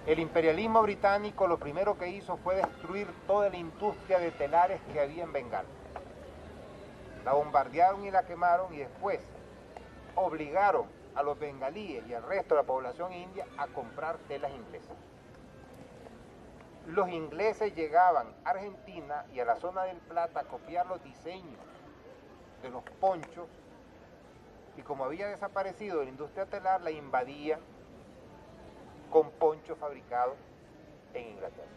El imperialismo británico lo primero que hizo fue destruir toda la industria de telares que había en Bengala. La bombardearon y la quemaron y después obligaron a los bengalíes y al resto de la población india a comprar telas inglesas. Los ingleses llegaban a Argentina y a la zona del Plata a copiar los diseños de los ponchos y como había desaparecido la industria telar, la invadían con ponchos fabricados en Inglaterra.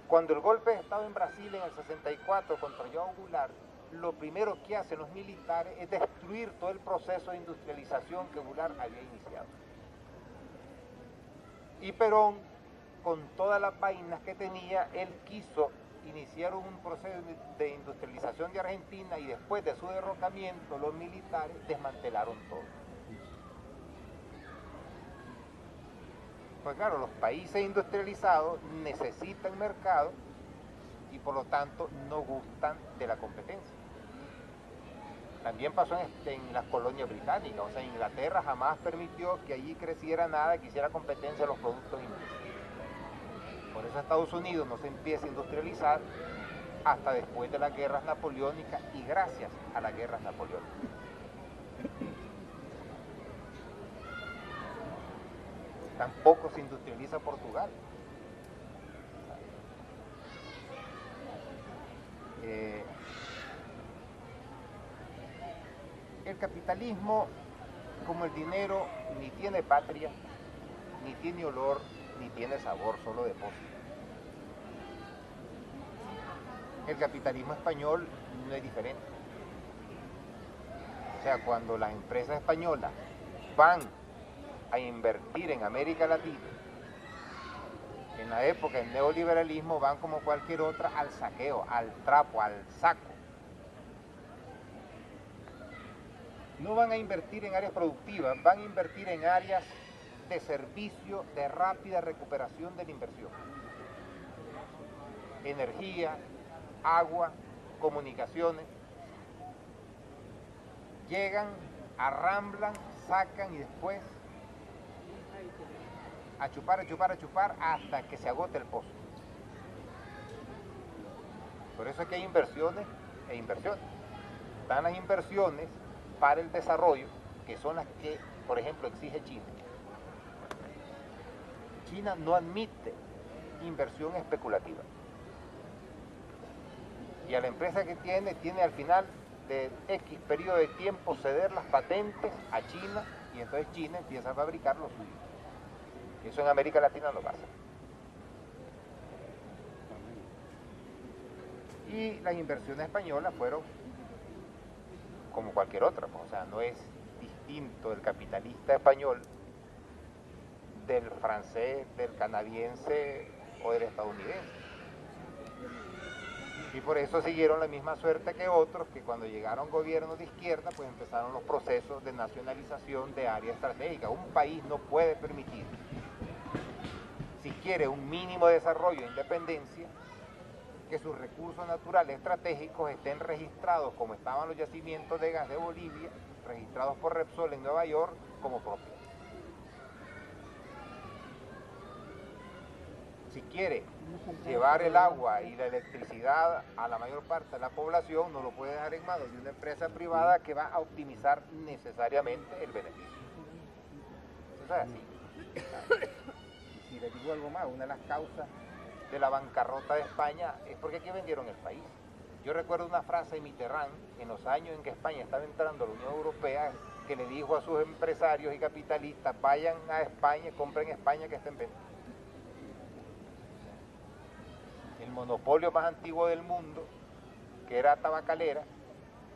Cuando el golpe de Estado en Brasil en el 64 contra João Goulart, lo primero que hacen los militares es destruir todo el proceso de industrialización que Goulart había iniciado. Y Perón, con todas las vainas que tenía, él quiso iniciar un proceso de industrialización de Argentina y después de su derrocamiento los militares desmantelaron todo. Pues claro, los países industrializados necesitan mercado y por lo tanto no gustan de la competencia. También pasó en las colonias británicas, o sea, Inglaterra jamás permitió que allí creciera nada que hiciera competencia a los productos ingleses. Por eso Estados Unidos no se empieza a industrializar hasta después de las guerras napoleónicas y gracias a las guerras napoleónicas. Tampoco se industrializa Portugal. El capitalismo, como el dinero, ni tiene patria, ni tiene olor, ni tiene sabor, solo depósito. El capitalismo español no es diferente. O sea, cuando las empresas españolas van a invertir en América Latina, en la época del neoliberalismo van como cualquier otra al saqueo, al trapo, al saco. No van a invertir en áreas productivas, van a invertir en áreas de servicio, de rápida recuperación de la inversión. Energía, agua, comunicaciones. Llegan, arramblan, sacan y después a chupar hasta que se agote el pozo. Por eso es que hay inversiones e inversiones. Están las inversiones para el desarrollo, que son las que, por ejemplo, exige China. China no admite inversión especulativa. Y a la empresa que tiene al final de X periodo de tiempo ceder las patentes a China y entonces China empieza a fabricar lo suyo. Eso en América Latina no pasa. Y las inversiones españolas fueron como cualquier otra, o sea, no es distinto el capitalista español del francés, del canadiense o del estadounidense. Y por eso siguieron la misma suerte que otros, que cuando llegaron gobiernos de izquierda, pues empezaron los procesos de nacionalización de áreas estratégicas. Un país no puede permitir, si quiere un mínimo de desarrollo e independencia, que sus recursos naturales estratégicos estén registrados como estaban los yacimientos de gas de Bolivia, registrados por Repsol en Nueva York como propios. Si quiere llevar el agua y la electricidad a la mayor parte de la población, no lo puede dejar en manos de una empresa privada que va a optimizar necesariamente el beneficio. Eso es así. Y si les digo algo más, una de las causas de la bancarrota de España es porque aquí vendieron el país. Yo recuerdo una frase de Mitterrand en los años en que España estaba entrando a la Unión Europea, que le dijo a sus empresarios y capitalistas: vayan a España, compren España que está en venta. El monopolio más antiguo del mundo, que era tabacalera,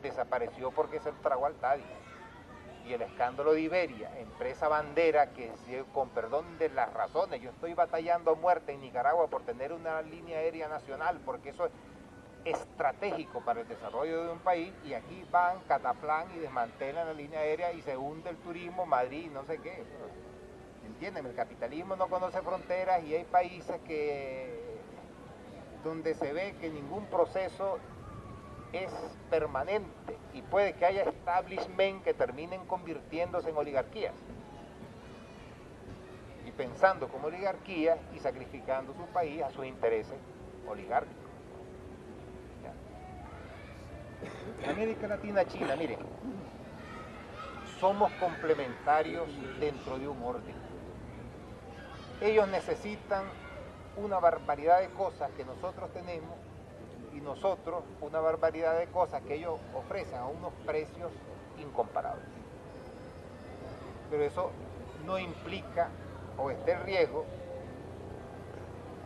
desapareció porque se tragó al Taddy. Y el escándalo de Iberia, empresa bandera que, con perdón de las razones, yo estoy batallando a muerte en Nicaragua por tener una línea aérea nacional, porque eso es estratégico para el desarrollo de un país, y aquí van, cataplan y desmantelan la línea aérea y se hunde el turismo, Madrid, no sé qué. ¿Entienden? El capitalismo no conoce fronteras y hay países donde se ve que ningún proceso es permanente y puede que haya establishment que terminen convirtiéndose en oligarquías. Y pensando como oligarquía y sacrificando su país a sus intereses oligárquicos. ¿Ya? América Latina, China, miren, somos complementarios dentro de un orden. Ellos necesitan una barbaridad de cosas que nosotros tenemos y nosotros una barbaridad de cosas que ellos ofrecen a unos precios incomparables. Pero eso no implica o está el riesgo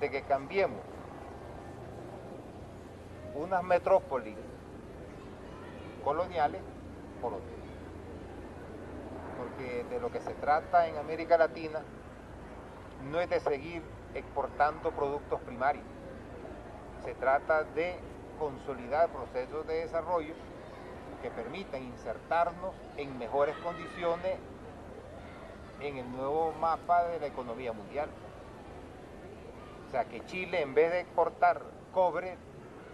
de que cambiemos unas metrópolis coloniales por otras. Porque de lo que se trata en América Latina no es de seguir exportando productos primarios. Se trata de consolidar procesos de desarrollo que permitan insertarnos en mejores condiciones en el nuevo mapa de la economía mundial. O sea, que Chile, en vez de exportar cobre,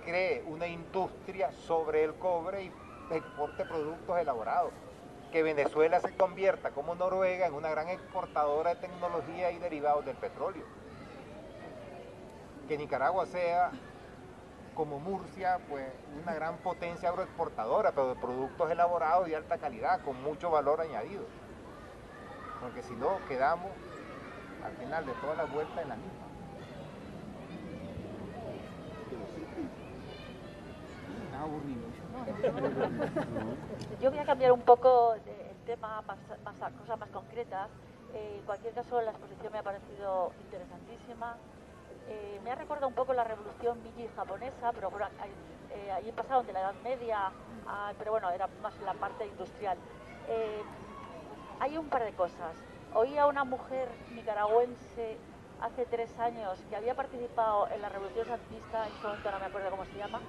cree una industria sobre el cobre y exporte productos elaborados. Que Venezuela se convierta, como Noruega, en una gran exportadora de tecnología y derivados del petróleo. Que Nicaragua sea, como Murcia, pues una gran potencia agroexportadora, pero de productos elaborados de alta calidad, con mucho valor añadido. Porque si no, quedamos al final de todas las vueltas en la misma. Está aburrido. Yo voy a cambiar un poco el tema a cosas más concretas. En cualquier caso, la exposición me ha parecido interesantísima. Me ha recordado un poco la revolución Meiji japonesa, pero bueno, allí pasaron de la Edad Media, pero bueno, era más la parte industrial. Hay un par de cosas. Oí a una mujer nicaragüense hace 3 años que había participado en la revolución sandinista, en su momento no me acuerdo cómo se llama.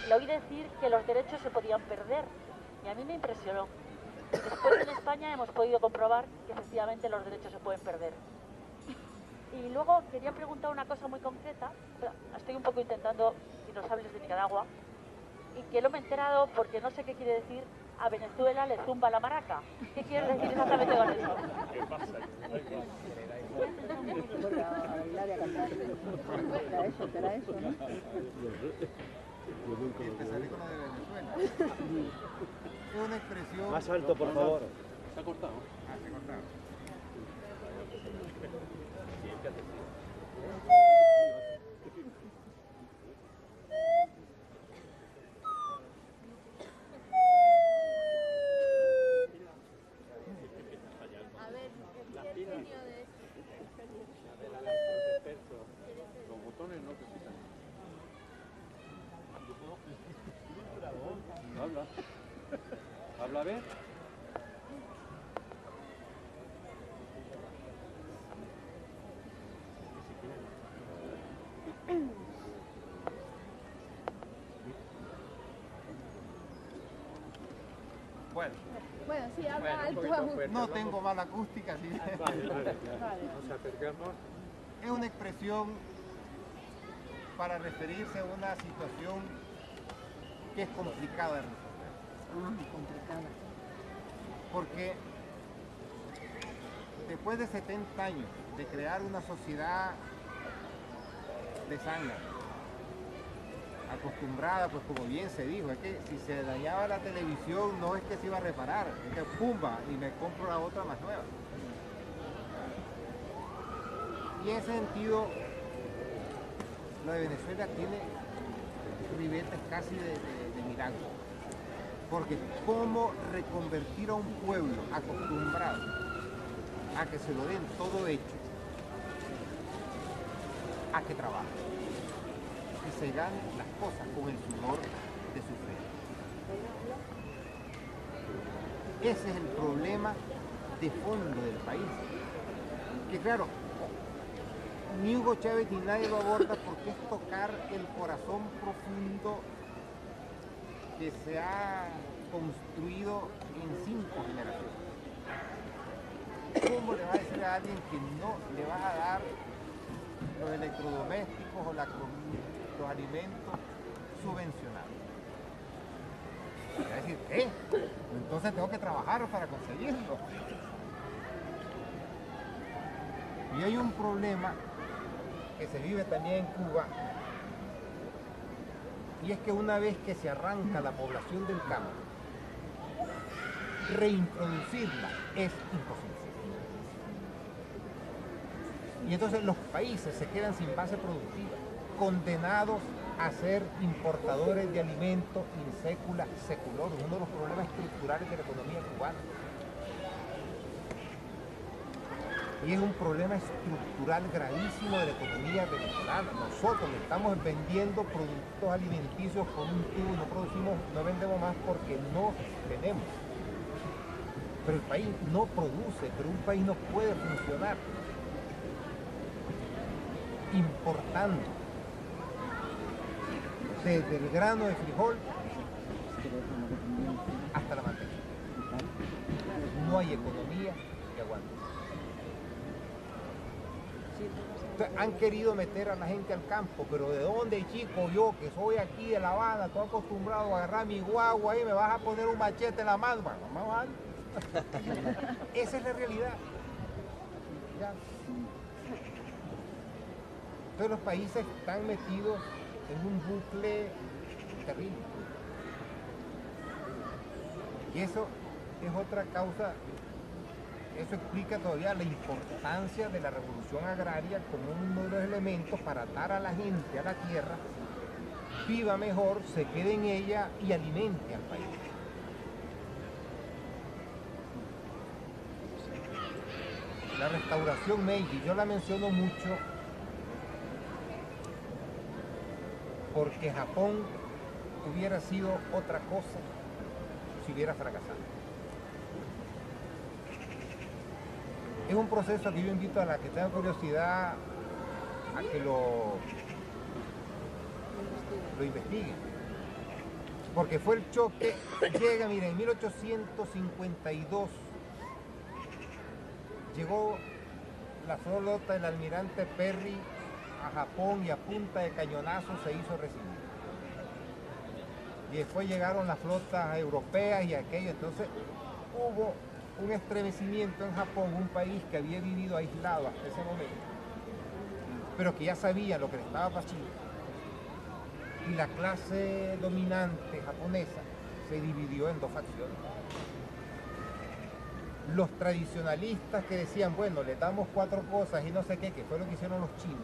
Le oí decir que los derechos se podían perder y a mí me impresionó. Y después en España hemos podido comprobar que efectivamente los derechos se pueden perder. Y luego quería preguntar una cosa muy concreta. Estoy un poco intentando que nos hables de Nicaragua y que lo me he enterado porque no sé qué quiere decir a Venezuela le zumba la maraca. ¿Qué quiere decir exactamente con eso? ¿Qué pasa? ¿Será eso, no? Empezaré con lo de Venezuela. Es una expresión... Más alto, por favor. ¿Se ha cortado? Se ha cortado. A ver, el diseño de Los botones no te quitan. Habla. Habla, a ver. Bueno, sí, habla alto. No tengo mala acústica, así que... Vale. Nos acercamos. Es una expresión para referirse a una situación que es complicada de resolver. Complicada. Porque después de 70 años de crear una sociedad de sangre, acostumbrada, pues como bien se dijo, es que si se dañaba la televisión no es que se iba a reparar, es que pumba y me compro la otra más nueva. Y en ese sentido, lo de Venezuela tiene ribetes casi de milagro. Porque cómo reconvertir a un pueblo acostumbrado a que se lo den todo hecho, a que trabaje, que se ganen las cosas con el sudor de su frente. Ese es el problema de fondo del país. Que claro, ni Hugo Chávez ni nadie lo aborda porque es tocar el corazón profundo que se ha construido en 5 generaciones. ¿Cómo le vas a decir a alguien que no le vas a dar los electrodomésticos o los alimentos subvencionados? Le vas a decir, ¿qué? Entonces tengo que trabajar para conseguirlo. Y hay un problema que se vive también en Cuba, y es que una vez que se arranca la población del campo, reintroducirla es imposible. Y entonces los países se quedan sin base productiva, condenados a ser importadores de alimentos in secula seculorum, uno de los problemas estructurales de la economía cubana. Y es un problema estructural gravísimo de la economía venezolana. Nosotros le estamos vendiendo productos alimenticios por un tubo y no vendemos más porque no tenemos. Pero el país no produce, pero un país no puede funcionar importando desde el grano de frijol hasta la mantequilla. No hay economía que aguante. Entonces, han querido meter a la gente al campo, pero ¿de dónde, chico? Yo que soy aquí de La Habana, estoy acostumbrado a agarrar mi guagua y me vas a poner un machete en la mano. Bueno, vamos a esa es la realidad. Ya. Entonces los países están metidos en un bucle terrible. Y eso es otra causa, eso explica todavía la importancia de la revolución agraria como uno de los elementos para atar a la gente a la tierra, viva mejor, se quede en ella y alimente al país. La restauración Meiji, yo la menciono mucho porque Japón hubiera sido otra cosa si hubiera fracasado. Es un proceso que yo invito a la que tenga curiosidad a que lo investiguen. Porque fue el choque, llega, miren, en 1852 llegó la flota del almirante Perry a Japón y a punta de cañonazo se hizo recibir. Y después llegaron las flotas europeas y aquello, entonces hubo un estremecimiento en Japón, un país que había vivido aislado hasta ese momento, pero que ya sabía lo que le estaba pasando. Y la clase dominante japonesa se dividió en dos facciones. Los tradicionalistas que decían, bueno, le damos cuatro cosas y no sé qué, que fue lo que hicieron los chinos,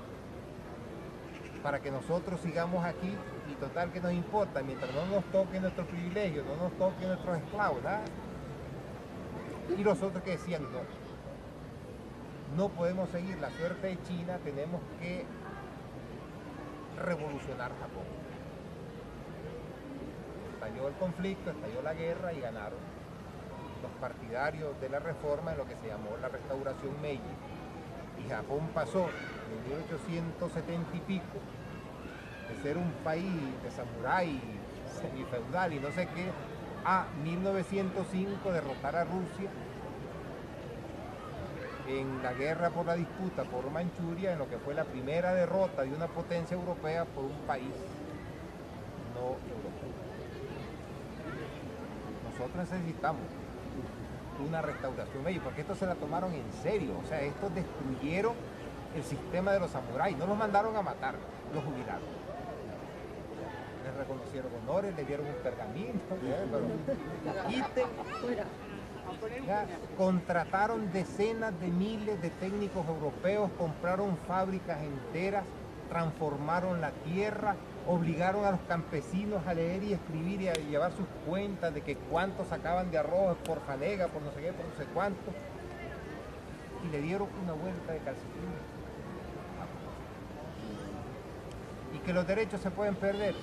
para que nosotros sigamos aquí y total que nos importa, mientras no nos toquen nuestros privilegios, no nos toquen nuestros esclavos, nada. Y los otros que decían, no podemos seguir la suerte de China, tenemos que revolucionar Japón. Estalló el conflicto, estalló la guerra y ganaron los partidarios de la reforma en lo que se llamó la restauración Meiji. Y Japón pasó en 1870 y pico de ser un país de samurái, semifeudal y no sé qué, a 1905 derrotar a Rusia en la guerra por la disputa por Manchuria, en lo que fue la primera derrota de una potencia europea por un país no europeo. Nosotros necesitamos una restauración Meiji, porque esto se la tomaron en serio, o sea, estos destruyeron el sistema de los samuráis, no los mandaron a matar, los jubilaron. Les reconocieron honores, le dieron un pergamino, pero quiten. Ya, contrataron decenas de miles de técnicos europeos, compraron fábricas enteras, transformaron la tierra, obligaron a los campesinos a leer y escribir y a llevar sus cuentas de que cuánto sacaban de arroz por fanega, por no sé qué, por no sé cuánto, y le dieron una vuelta de calcetín. Y que los derechos se pueden perder.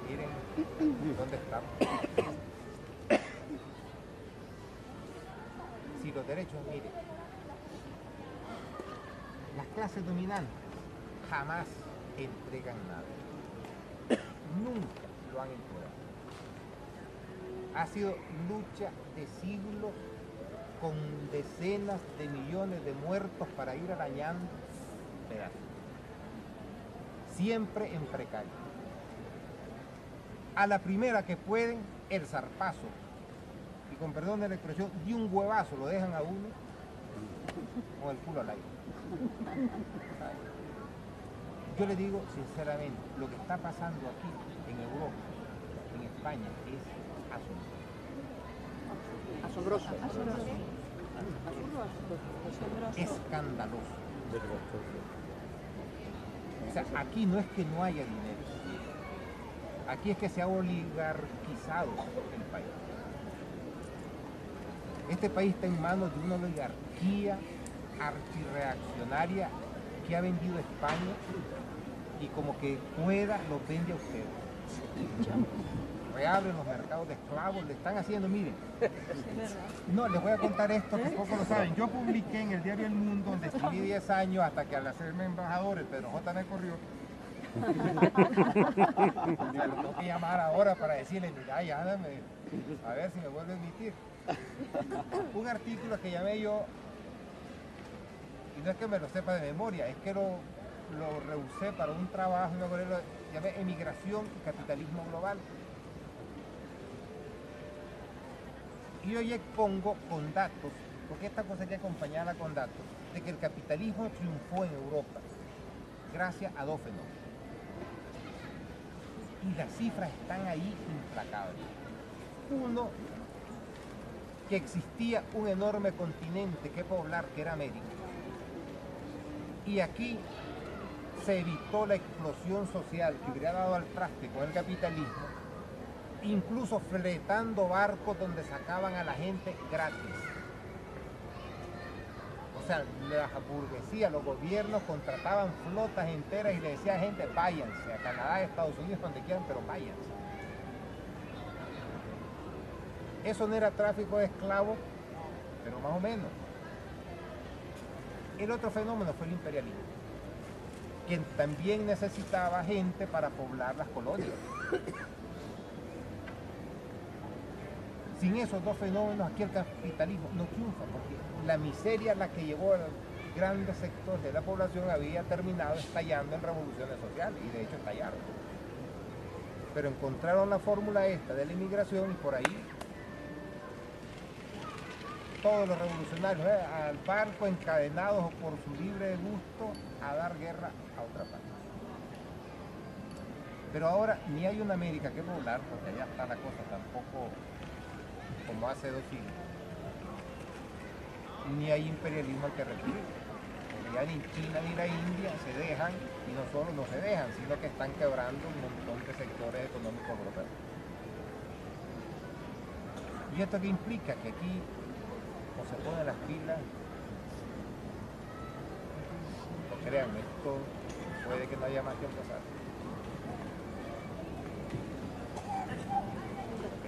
Miren dónde estamos. Si los derechos, miren, las clases dominantes jamás entregan nada. Nunca lo han entregado. Ha sido lucha de siglos con decenas de millones de muertos para ir arañando pedazos. Siempre en precario. A la primera que pueden, el zarpazo. Y con perdón de la expresión, de un huevazo lo dejan a uno con el culo al aire. Yo le digo sinceramente, lo que está pasando aquí en Europa, en España, es asombroso. Escandaloso. O sea, aquí no es que no haya dinero, aquí es que se ha oligarquizado el país. Este país está en manos de una oligarquía archirreaccionaria que ha vendido a España y como que pueda los vende a ustedes. Reabren los mercados de esclavos, le están haciendo, miren. No, les voy a contar esto que poco lo saben. Yo publiqué en el diario El Mundo, donde escribí 10 años, hasta que al hacerme embajador el Pedro J me corrió. O sea, lo tengo que llamar ahora para decirle, mira, ya dame, a ver si me vuelve a emitir. Un artículo que llamé yo, y no es que me lo sepa de memoria, es que lo rehusé para un trabajo, y me acuerdo, lo llamé Emigración y Capitalismo Global. Y yo ya expongo con datos, porque esta cosa hay que acompañarla con datos, de que el capitalismo triunfó en Europa gracias a dos fenómenos. Y las cifras están ahí implacables. Uno, que existía un enorme continente que poblar, que era América. Y aquí se evitó la explosión social que hubiera dado al traste con el capitalismo, incluso fletando barcos donde sacaban a la gente gratis. O sea, la burguesía, los gobiernos contrataban flotas enteras y le decían a la gente, váyanse a Canadá, a Estados Unidos, donde quieran, pero váyanse. Eso no era tráfico de esclavos, pero más o menos. El otro fenómeno fue el imperialismo, que también necesitaba gente para poblar las colonias. Sin esos dos fenómenos aquí el capitalismo no triunfa, porque la miseria a la que llevó a grandes sectores de la población había terminado estallando en revoluciones sociales, y de hecho estallaron. Pero encontraron la fórmula esta de la inmigración y por ahí todos los revolucionarios al barco encadenados por su libre gusto a dar guerra a otra parte. Pero ahora ni hay una América que poblar, porque allá está la cosa tampoco como hace 2 siglos, ni hay imperialismo al que recurrir, porque ya ni China ni la India se dejan, y no solo no se dejan, sino que están quebrando un montón de sectores económicos europeos. ¿Y esto qué implica? Que aquí o se ponen las pilas, o créanme, esto puede que no haya más que empezar.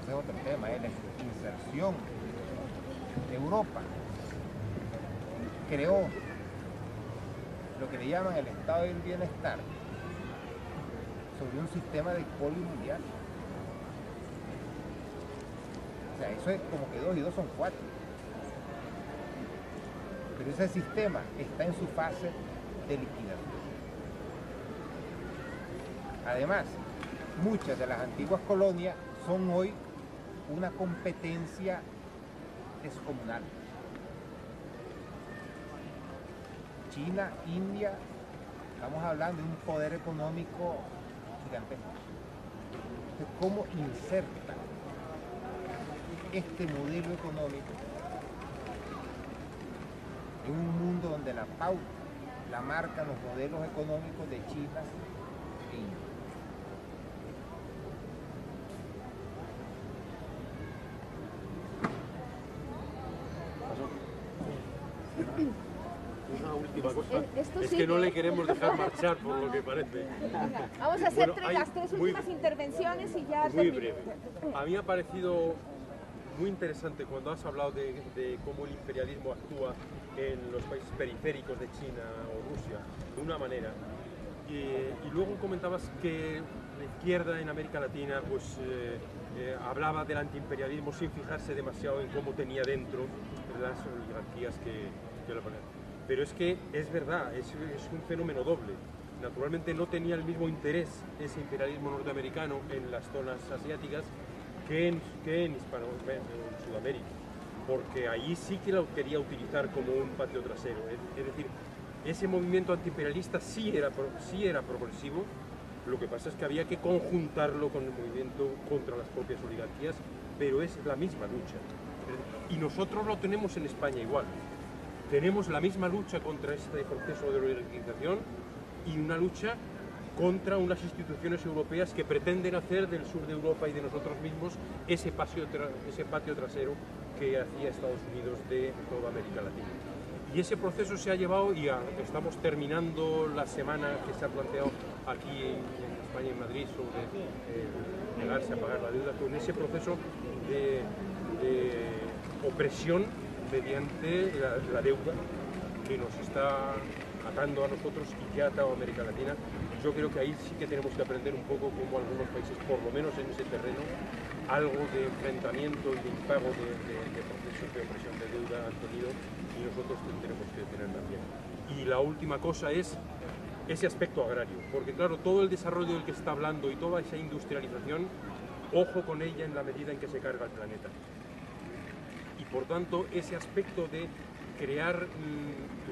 Ese es otro tema, la inserción. Europa creó lo que le llaman el estado del bienestar sobre un sistema de expolio mundial. O sea, eso es como que 2 y 2 son 4. Pero ese sistema está en su fase de liquidación. Además, muchas de las antiguas colonias son hoy una competencia descomunal. China, India, estamos hablando de un poder económico gigantesco. Entonces, ¿cómo inserta este modelo económico en un mundo donde la pauta la marcan los modelos económicos de China e India? Una última cosa, Esto es sí que no que- le queremos dejar marchar por lo que parece. Vamos a hacer Bueno, hay las 3 muy- últimas intervenciones y ya Muy termino. breve. A mí me ha parecido muy interesante cuando has hablado de cómo el imperialismo actúa en los países periféricos de China o Rusia, de una manera. Y luego comentabas que la izquierda en América Latina pues, hablaba del antiimperialismo sin fijarse demasiado en cómo tenía dentro las oligarquías que lo ponían. Pero es que es verdad, es un fenómeno doble. Naturalmente no tenía el mismo interés ese imperialismo norteamericano en las zonas asiáticas que en Sudamérica. porque ahí sí que lo quería utilizar como un patio trasero. Es decir, ese movimiento antiimperialista sí era progresivo, lo que pasa es que había que conjuntarlo con el movimiento contra las propias oligarquías, pero es la misma lucha. Y nosotros lo tenemos en España igual. Tenemos la misma lucha contra este proceso de oligarquización y una lucha contra unas instituciones europeas que pretenden hacer del sur de Europa y de nosotros mismos ese patio trasero que hacía Estados Unidos de toda América Latina. Y ese proceso se ha llevado y estamos terminando la semana que se ha planteado aquí en España, en Madrid, sobre negarse a pagar la deuda, con ese proceso de opresión mediante la deuda que nos está atando a nosotros y que ha atado a América Latina. Yo creo que ahí sí que tenemos que aprender un poco cómo algunos países, por lo menos en ese terreno, algo de enfrentamiento y de impago de procesos de opresión de deuda han tenido, y nosotros tenemos que tener también. Y la última cosa es ese aspecto agrario, porque claro, todo el desarrollo del que está hablando y toda esa industrialización, ojo con ella en la medida en que se carga el planeta. Y por tanto, ese aspecto de crear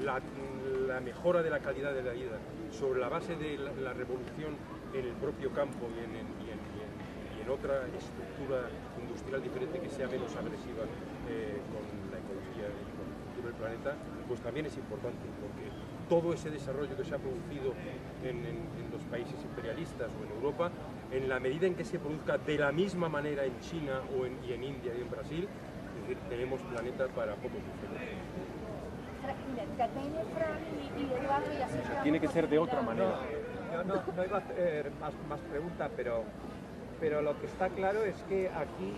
la mejora de la calidad de la vida sobre la base de la revolución en el propio campo y en otra estructura industrial diferente que sea menos agresiva con la ecología y con el futuro del planeta, pues también es importante, porque todo ese desarrollo que se ha producido en los países imperialistas o en Europa, en la medida en que se produzca de la misma manera en China y en India y en Brasil, es decir, tenemos planeta para pocos diferentes. Tiene que ser de otra manera. No iba a hacer más preguntas, pero lo que está claro es que aquí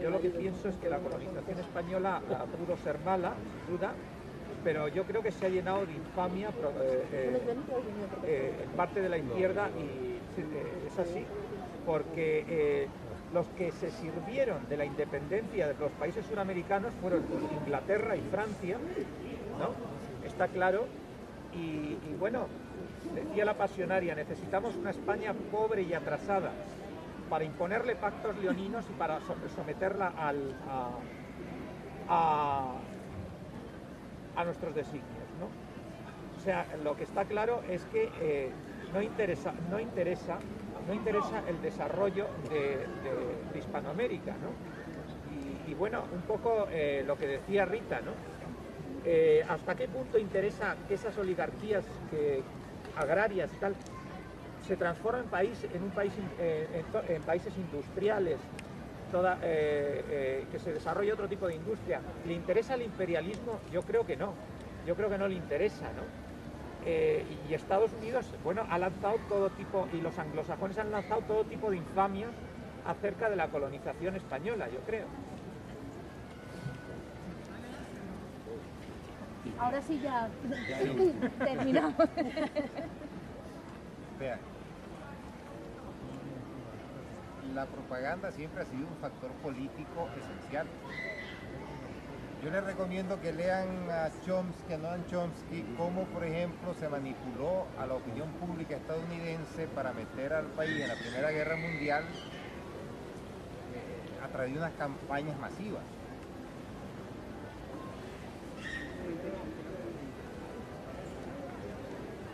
yo lo que pienso es que la colonización española pudo ser mala, sin duda, pero yo creo que se ha llenado de infamia en parte de la izquierda, y es así, porque los que se sirvieron de la independencia de los países suramericanos fueron Inglaterra y Francia, ¿no? Está claro, y bueno, decía la pasionaria, necesitamos una España pobre y atrasada para imponerle pactos leoninos y para someterla a nuestros designios, ¿no? O sea, lo que está claro es que no interesa el desarrollo de Hispanoamérica, ¿no? Y bueno, un poco lo que decía Rita, ¿no? ¿Hasta qué punto interesa que esas oligarquías agrarias y tal se transformen en países industriales, que se desarrolle otro tipo de industria? ¿Le interesa el imperialismo? Yo creo que no. Yo creo que no le interesa, ¿no? Y Estados Unidos, bueno, ha lanzado todo tipo, y los anglosajones han lanzado todo tipo de infamias acerca de la colonización española, yo creo. Ahora sí ya terminamos. Vean, la propaganda siempre ha sido un factor político esencial. Yo les recomiendo que lean a Chomsky, a Noam Chomsky, cómo, por ejemplo, se manipuló a la opinión pública estadounidense para meter al país en la Primera Guerra Mundial a través de unas campañas masivas.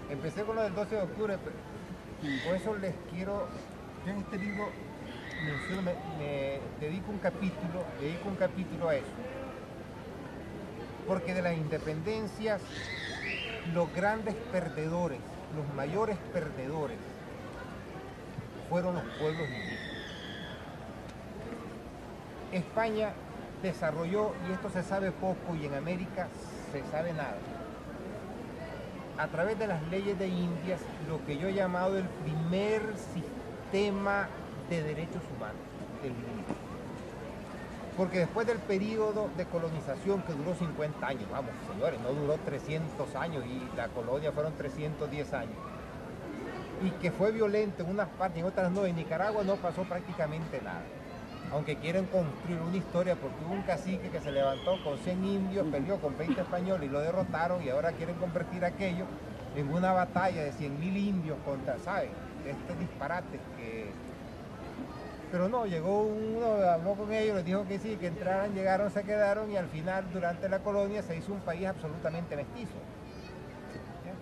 Empecé con lo del 12 de octubre, por eso les quiero, yo en este libro me dedico un capítulo a eso. Porque de las independencias, los grandes perdedores, los mayores perdedores, fueron los pueblos indígenas. España desarrolló, y esto se sabe poco, y en América se sabe nada, a través de las leyes de Indias, lo que yo he llamado el primer sistema de derechos humanos del mundo. Porque después del periodo de colonización que duró 50 años, vamos señores, no duró 300 años y la colonia fueron 310 años, y que fue violento en unas partes y en otras no, en Nicaragua no pasó prácticamente nada. Aunque quieren construir una historia porque hubo un cacique que se levantó con 100 indios, peleó con 20 españoles y lo derrotaron, y ahora quieren convertir aquello en una batalla de 100.000 indios contra, ¿saben? Este disparate Pero no, llegó uno, habló con ellos, les dijo que sí, que entraran, llegaron, se quedaron y al final, durante la colonia, se hizo un país absolutamente mestizo. ¿Ya?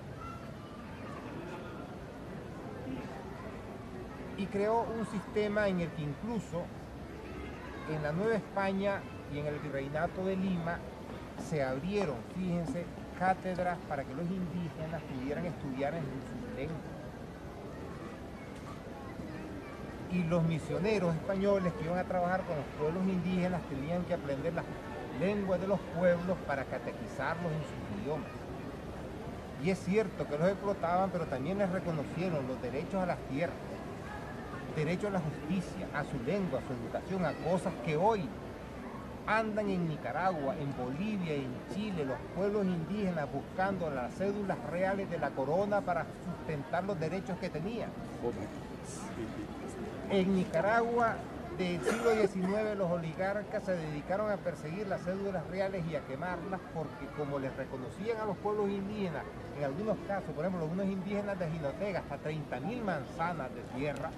Y creó un sistema en el que incluso en la Nueva España y en el Virreinato de Lima se abrieron, fíjense, cátedras para que los indígenas pudieran estudiar en sus lenguas. Y los misioneros españoles que iban a trabajar con los pueblos indígenas tenían que aprender las lenguas de los pueblos para catequizarlos en sus idiomas. Y es cierto que los explotaban, pero también les reconocieron los derechos a las tierras, derecho a la justicia, a su lengua, a su educación, a cosas que hoy andan en Nicaragua, en Bolivia, en Chile, los pueblos indígenas buscando las cédulas reales de la corona para sustentar los derechos que tenían. En Nicaragua del siglo XIX los oligarcas se dedicaron a perseguir las cédulas reales y a quemarlas porque como les reconocían a los pueblos indígenas, en algunos casos, por ejemplo, algunos indígenas de Jinotega, hasta 30.000 manzanas de tierra,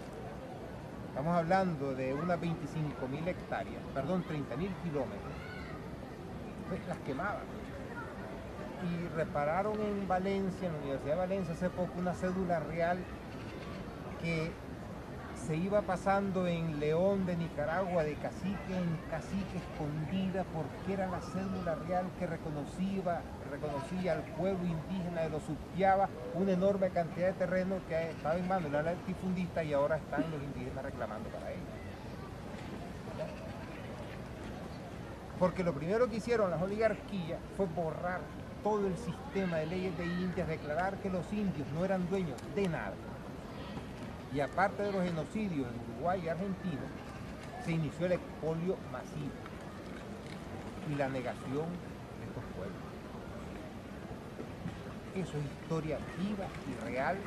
estamos hablando de unas 25.000 hectáreas, perdón, 30.000 kilómetros, pues las quemaban. Y repararon en Valencia, en la Universidad de Valencia hace poco, una cédula real que se iba pasando en León de Nicaragua de cacique en cacique escondida porque era la cédula real que reconocía al pueblo indígena de los Supiaba una enorme cantidad de terreno que estaba en manos de la latifundista y ahora están los indígenas reclamando para ellos. Porque lo primero que hicieron las oligarquías fue borrar todo el sistema de leyes de Indias, declarar que los indios no eran dueños de nada. Y aparte de los genocidios en Uruguay y Argentina, se inició el expolio masivo y la negación de estos pueblos. Eso es historia viva y real.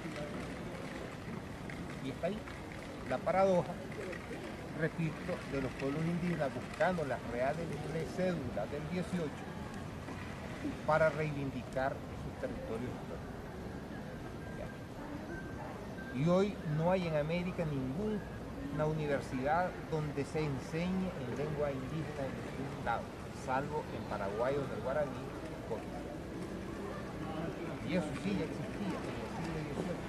Y está ahí la paradoja, repito, de los pueblos indígenas buscando las reales cédulas del 18 para reivindicar sus territorios históricos. Y hoy no hay en América ninguna universidad donde se enseñe en lengua indígena en ningún lado, salvo en Paraguay donde el guaraní es código. Y eso sí ya existía en el siglo XVIII.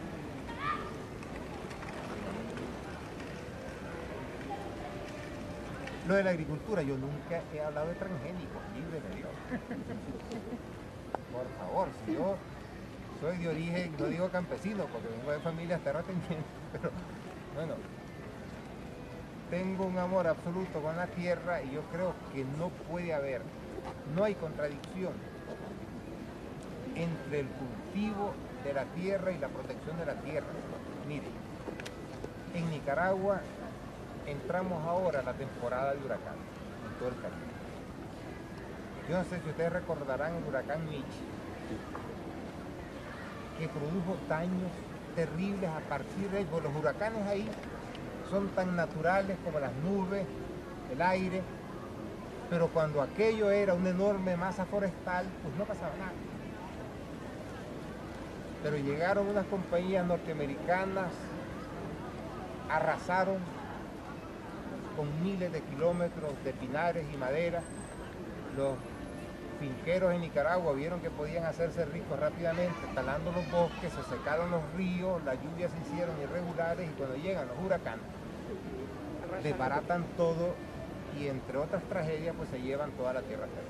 Lo de la agricultura, yo nunca he hablado de transgénicos, libre de Dios. Por favor, si yo soy de origen, no digo campesino, porque vengo de familias terratenientes, pero bueno, tengo un amor absoluto con la tierra y yo creo que no puede haber, no hay contradicción entre el cultivo de la tierra y la protección de la tierra. Mire, en Nicaragua entramos ahora a la temporada de huracanes en todo el Caribe. Yo no sé si ustedes recordarán el huracán Michi, que produjo daños terribles a partir de ellos. Los huracanes ahí son tan naturales como las nubes, el aire, pero cuando aquello era una enorme masa forestal, pues no pasaba nada. Pero llegaron unas compañías norteamericanas, arrasaron con miles de kilómetros de pinares y madera. Los finqueros en Nicaragua vieron que podían hacerse ricos rápidamente, talando los bosques, se secaron los ríos, las lluvias se hicieron irregulares y cuando llegan los huracanes, desbaratan todo y entre otras tragedias pues se llevan toda la tierra fértil,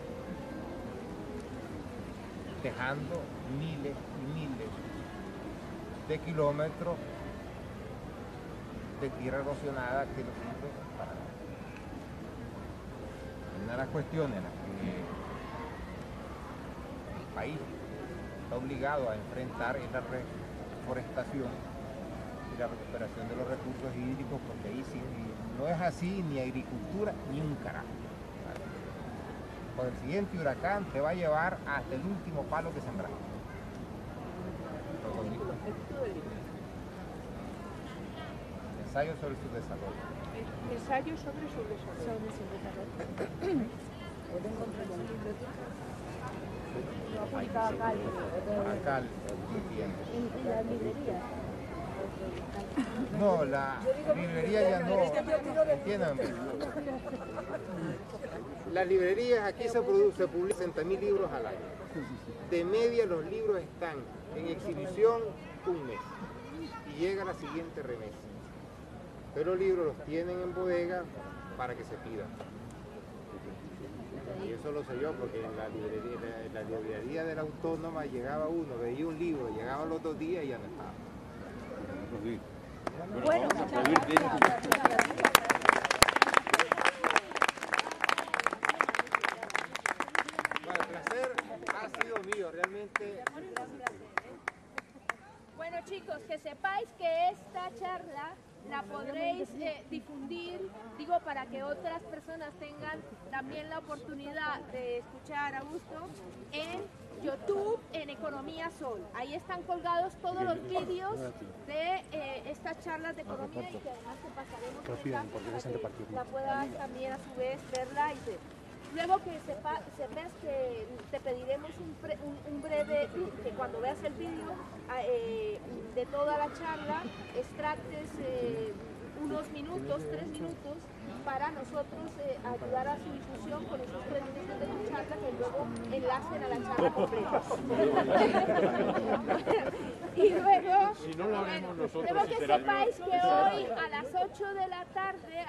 dejando miles y miles de kilómetros de tierra erosionada que no sirve para nada. Una de las cuestiones en las que país está obligado a enfrentar es la reforestación y la recuperación de los recursos hídricos, porque ahí sí no es así ni agricultura ni un carajo. ¿Vale? Por el siguiente huracán te va a llevar hasta el último palo que sembraste. Ensayo sobre su desarrollo. Ensayo sobre su desarrollo. Lo ha publicado acá. Acá el tiempo. En la librería. No, la librería ya no, entiéndanme. Las librerías aquí se publican 60.000 libros al año. De media los libros están en exhibición un mes y llega la siguiente remesa. Pero los libros los tienen en bodega para que se pidan. Y eso lo sé yo porque en la librería de la Autónoma llegaba uno, veía un libro, llegaba los 2 días y ya no estaba. Bueno, Bueno, el placer ha sido mío, realmente. Bueno, chicos, que sepáis que esta charla la podréis difundir, digo, para que otras personas tengan también la oportunidad de escuchar a gusto en YouTube, en Economía Sol. Ahí están colgados todos los vídeos de estas charlas de economía y que además te pasaremos el enlace para que la puedas también a su vez verla y ver. Luego que sepas que te pediremos un breve, que cuando veas el vídeo de toda la charla, extractes unos minutos, 3 minutos, para nosotros ayudar a su difusión con esos 3 minutos de tu charla que luego enlacen a la charla completa. Y luego, Si no lo haremos nosotros, luego que será sepáis que hoy a las 8 de la tarde,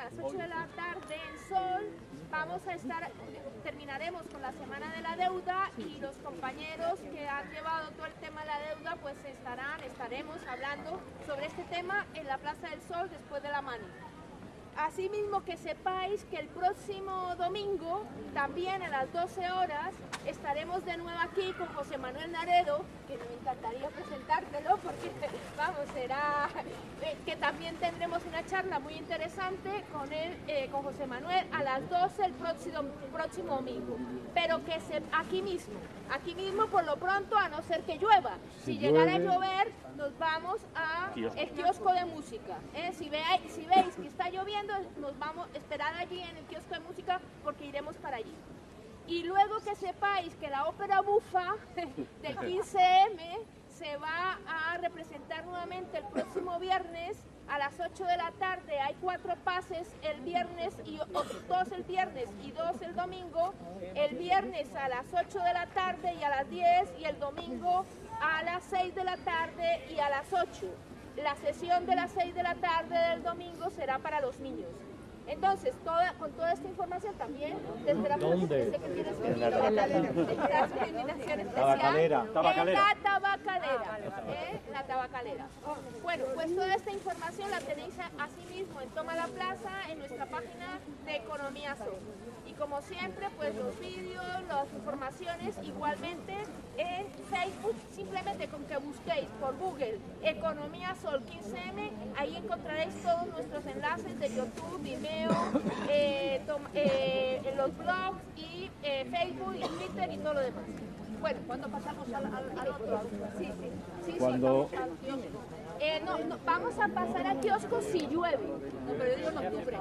en Sol, terminaremos con la Semana de la Deuda y los compañeros que han llevado todo el tema de la deuda, pues estaremos hablando sobre este tema en la Plaza del Sol después de la mani. Asimismo que sepáis que el próximo domingo, también a las 12 horas, estaremos de nuevo aquí con José Manuel Naredo, que me encantaría presentártelo porque, vamos, será que también tendremos una charla muy interesante con él, con José Manuel, a las 12 el próximo domingo. Pero que aquí mismo por lo pronto, a no ser que llueva. Si llegara a llover, nos vamos a el kiosco de música. Si veis que está lloviendo, nos vamos a esperar allí en el kiosco de música porque iremos para allí. Y luego que sepáis que la ópera bufa del 15M se va a representar nuevamente el próximo viernes a las 8 de la tarde. Hay 4 pases el viernes, 2 el viernes y 2 el domingo. El viernes a las 8 de la tarde y a las 10 y el domingo a las 6 de la tarde y a las 8. La sesión de las 6 de la tarde del domingo será para los niños. Entonces, con toda esta información también, te esperamos. ¿Dónde? Sé que tienes que ir a la invitación especial. Tabacalera. En la tabacalera. Bueno, pues toda esta información la tenéis así mismo en Toma la Plaza, en nuestra página de Economía Sol. Y como siempre, pues los vídeos, las informaciones, igualmente en Facebook, simplemente con que busquéis por Google Economía Sol 15M, ahí encontraréis todos nuestros enlaces de YouTube, Vimeo, los blogs y Facebook y Twitter y todo lo demás. Bueno, ¿cuándo pasamos al otro? Sí, Cuando... vamos al kiosco. Vamos a pasar al kiosco si llueve. No, pero yo digo en octubre.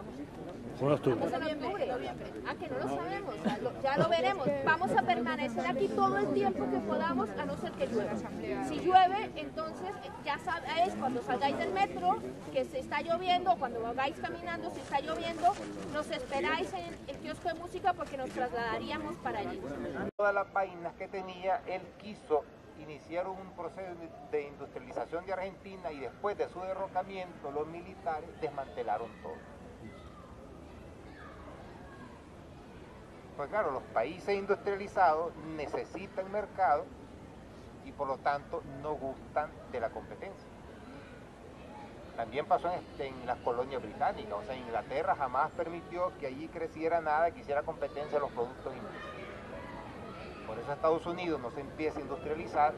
Vamos en noviembre. Ah, que no lo sabemos, ya lo veremos. Vamos a permanecer aquí todo el tiempo que podamos, a no ser que llueva. Si llueve, entonces ya sabéis, cuando salgáis del metro, que se está lloviendo, cuando vayáis caminando, si está lloviendo, nos esperáis en el kiosco de música porque nos trasladaríamos para allí. Todas las vainas que tenía, él quiso iniciar un proceso de industrialización de Argentina y después de su derrocamiento, los militares desmantelaron todo. Pues claro, los países industrializados necesitan mercado y por lo tanto no gustan de la competencia. También pasó en las colonias británicas, o sea, Inglaterra jamás permitió que allí creciera nada que hiciera competencia a los productos ingleses. Por eso Estados Unidos no se empieza a industrializar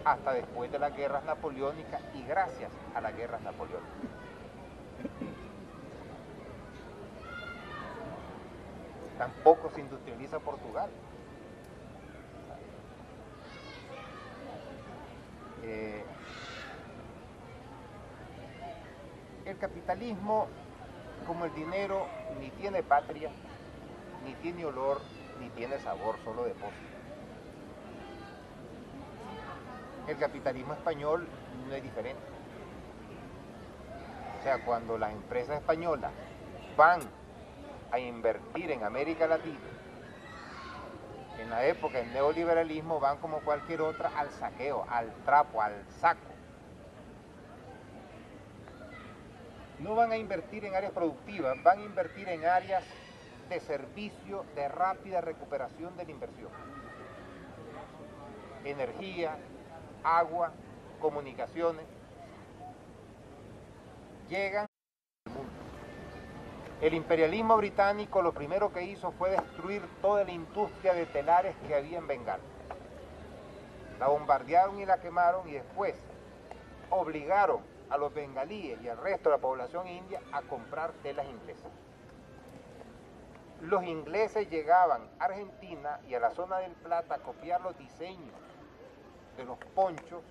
hasta después de las guerras napoleónicas y gracias a las guerras napoleónicas. Tampoco se industrializa Portugal. El capitalismo, como el dinero, ni tiene patria, ni tiene olor, ni tiene sabor, solo depósito. El capitalismo español no es diferente. sea, cuando las empresas españolas van a invertir en América Latina, en la época del neoliberalismo van como cualquier otra al saqueo, al trapo, al saco. No van a invertir en áreas productivas, van a invertir en áreas de servicio de rápida recuperación de la inversión. Energía, agua, comunicaciones, llegan al mundo. El imperialismo británico lo primero que hizo fue destruir toda la industria de telares que había en Bengala. La bombardearon y la quemaron y después obligaron a los bengalíes y al resto de la población india a comprar telas inglesas. Los ingleses llegaban a Argentina y a la zona del Plata a copiar los diseños de los ponchos,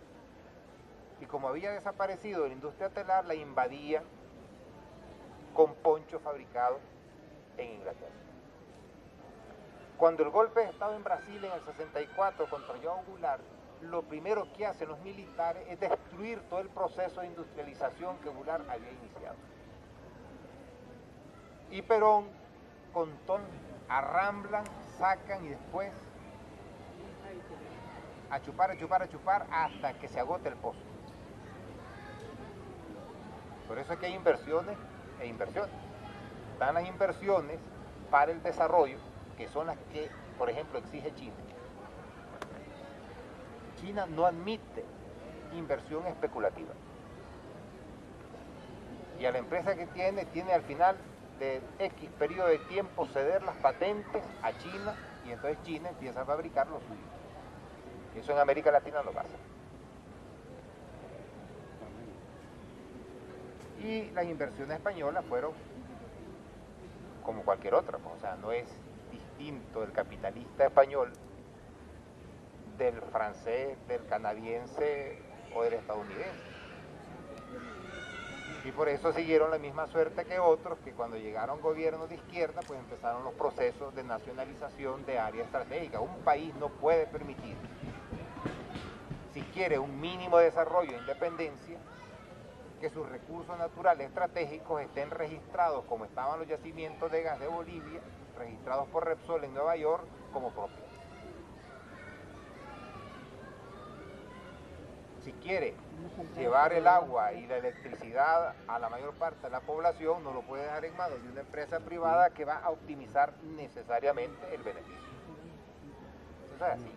y como había desaparecido la industria telar, la invadían con ponchos fabricados en Inglaterra. Cuando el golpe de Estado en Brasil en el 64 contra João Goulart, lo primero que hacen los militares es destruir todo el proceso de industrialización que Goulart había iniciado. Y Perón, con todo, arramblan, sacan y después a chupar hasta que se agote el pozo. Por eso es que hay inversiones e inversiones. Están las inversiones para el desarrollo, que son las que, por ejemplo, exige China. China no admite inversión especulativa. Y a la empresa que tiene al final de X periodo de tiempo ceder las patentes a China, y entonces China empieza a fabricar lo suyo. Eso en América Latina no pasa. Y las inversiones españolas fueron como cualquier otra, o sea, no es distinto el capitalista español del francés, del canadiense o del estadounidense. Y por eso siguieron la misma suerte que otros, que cuando llegaron gobiernos de izquierda, pues empezaron los procesos de nacionalización de áreas estratégicas. Un país no puede permitir, si quiere un mínimo de desarrollo e independencia, que sus recursos naturales estratégicos estén registrados, como estaban los yacimientos de gas de Bolivia, registrados por Repsol en Nueva York, como propios. Si quiere llevar el agua y la electricidad a la mayor parte de la población, no lo puede dejar en manos de una empresa privada que va a optimizar necesariamente el beneficio. Eso es así.